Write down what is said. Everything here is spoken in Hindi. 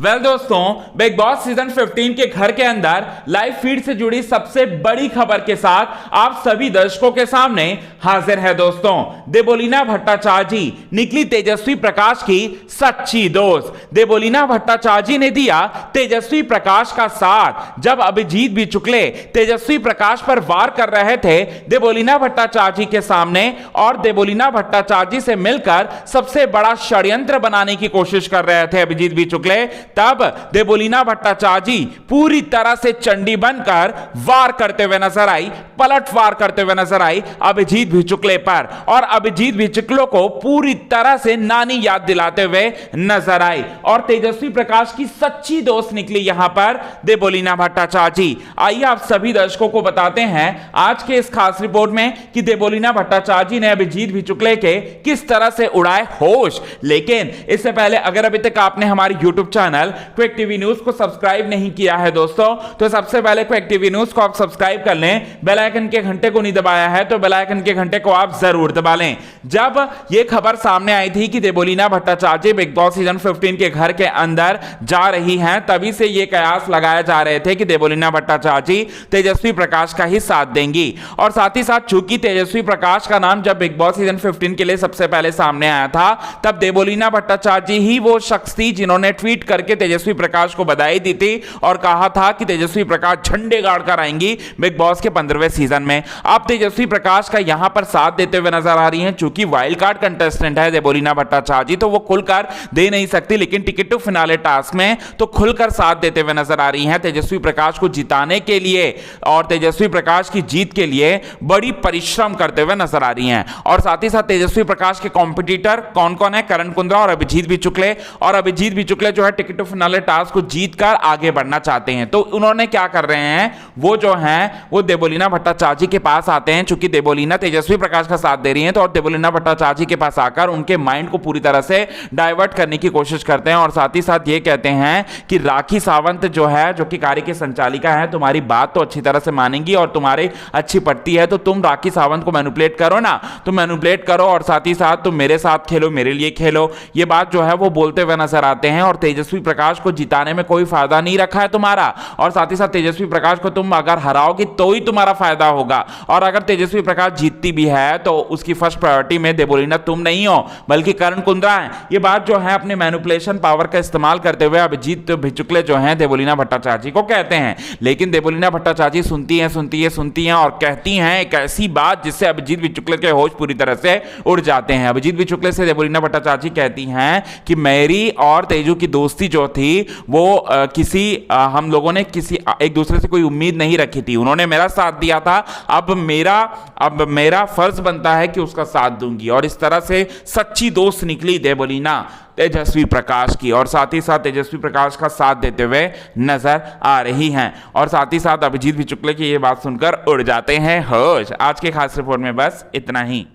दोस्तों, बिग बॉस सीजन 15 के घर के अंदर लाइव फीड से जुड़ी सबसे बड़ी खबर के साथ आप सभी दर्शकों के सामने हाजिर है। दोस्तों, देवोलीना भट्टाचार्य जी निकली तेजस्वी प्रकाश की सच्ची दोस्त। देवोलीना भट्टाचार्य जी ने दिया तेजस्वी प्रकाश का साथ। जब अभिजीत बिचुकले तेजस्वी प्रकाश पर वार कर रहे थे देवोलीना भट्टाचार्य जी के सामने और देवोलीना भट्टाचार्य जी से मिलकर सबसे बड़ा षड्यंत्र बनाने की कोशिश कर रहे थे अभिजीत बिचुकले, तब देवोलीना भट्टाचार्य जी पूरी तरह से चंडी बनकर वार करते हुए नजर आई, पलटवार करते हुए नजर आई अभिजीत बिचुकले पर, और अभिजीत बिचुकले को पूरी तरह से नानी याद दिलाते हुए नजर आई। और तेजस्वी प्रकाश की सच्ची दोस्त निकली यहां पर देवोलीना भट्टाचार्य जी। आइए आप सभी दर्शकों को बताते हैं आज के इस खास रिपोर्ट में कि देवोलीना भट्टाचार्य जी ने अभिजीत बिचुकले के किस तरह से उड़ाए होश। लेकिन इससे पहले अगर अभी तक आपने हमारे YouTube channel quick TV news को सब्सक्राइब नहीं किया है दोस्तों, तो सबसे पहले क्विक टीवी न्यूज को आप सब्सक्राइब कर लें। बेल आइकन के घंटे को नहीं दबाया है तो बेल आइकन के घंटे को आप जरूर दबा लें। जब यह खबर सामने आई थी कि देवोलीना भट्टाचार्य जी बिग बॉस सीजन 15 के घर के अंदर जा रही हैं, तभी से यह कयास लगाए जा रहे थे कि देवोलीना भट्टाचार्य जी तेजस्वी प्रकाश का ही साथ देंगी। और साथ ही साथ चूंकि तेजस्वी प्रकाश का नाम जब बिग बॉस सीजन 15 के लिए सबसे पहले सामने आया था, तब देवोलीना भट्टाचार्य जी ही वो शख्स थी जिन्होंने ट्वीट करके तेजस्वी प्रकाश को बधाई दी थी और कहा था कि तेजस्वी प्रकाश झंडे गाड़ कर आएंगी बिग बॉस के 15वें सीजन में। अब तेजस्वी प्रकाश का यहां पर साथ देते हुए नजर आ रही हैं। चूंकि वाइल्ड कार्ड कंटेस्टेंट है देवोलीना भट्टाचार्य जी, तो वो खुलकर दे नहीं सकती, लेकिन टिकट टू फिनाले टास्क में तो खुलकर साथ देते हुए नजर आ रही हैं तेजस्वी प्रकाश को जिताने के लिए और तेजस्वी प्रकाश की जीत के लिए बड़ी परिश्रम करते हुए नजर आ रही हैं। और साथ ही साथ तेजस्वी प्रकाश के कॉम्पिटिटर कौन कौन है? करण कुंद्रा और अभिजीत बिचुकले। और अभिजीत बिचुकले जो है टिकट टू फिनाले टास्क को जीतकर आगे बढ़ना चाहते हैं, तो उन्होंने क्या कर रहे हैं, वो जो हैं वो देवोलीना भट्टाचार्य जी के पास आते हैं। चूंकि देवोलीना तेजस्वी प्रकाश का साथ दे रही हैं, तो और देवोलीना भट्टाचार्य जी के पास आकर उनके माइंड को पूरी तरह से डाइवर्ट करने की कोशिश करते हैं। और साथ ही साथ ये कहते हैं कि राखी सावंत जो है, जो कि कार्य की संचालिका है, तुम्हारी बात तो अच्छी तरह से मानेंगी और तुम्हारी अच्छी पड़ती है, तो तुम राखी सावंत को मैनिपुलेट करो ना, तुम मैनिपुलेट करो और साथ ही साथ तुम मेरे साथ खेलो, मेरे लिए खेलो। ये बात जो है वो बोलते हुए नजर आते हैं। और तेजस्वी प्रकाश को जिताने में कोई फायदा नहीं रखा है तुम्हारा, और साथ ही साथ तेजस्वी प्रकाश को तुम अगर हराओगे तो ही तुम्हारा फायदा होगा। और अगर तेजस्वी प्रकाश जीतती भी है तो उसकी फर्स्ट प्रायोरिटी में देवोलीना तुम नहीं हो बल्कि करण कुंद्रा है। ये बात जो है अपने मैनिपुलेशन पावर का इस्तेमाल करते हुए अभिजीत बिचुकले जो हैं देवोलीना भट्टाचार्य जी को कहते हैं। लेकिन देवोलीना भट्टाचार्य जी सुनती हैं और कहती हैं एक ऐसी बात जिससे अभिजीत बिचुकले के होश पूरी तरह से उड़ जाते हैं। अभिजीत बिचुकले से देवोलीना भट्टाचार्य जी कहती हैं कि मेरी और तेजू की दोस्ती जो थी वो हम लोगों ने किसी एक दूसरे से कोई उम्मीद नहीं रखी थी, उन्होंने मेरा साथ दिया था, अब मेरा फर्ज बनता है कि उसका साथ दूंगी। और इस तरह से सच्ची दोस्त निकली देवोलीना तेजस्वी प्रकाश की, और साथ ही साथ तेजस्वी प्रकाश का साथ देते हुए नजर आ रही हैं। और साथ ही साथ अभिजीत बिचुकले की ये बात सुनकर उड़ जाते हैं होश। आज के खास रिपोर्ट में बस इतना ही।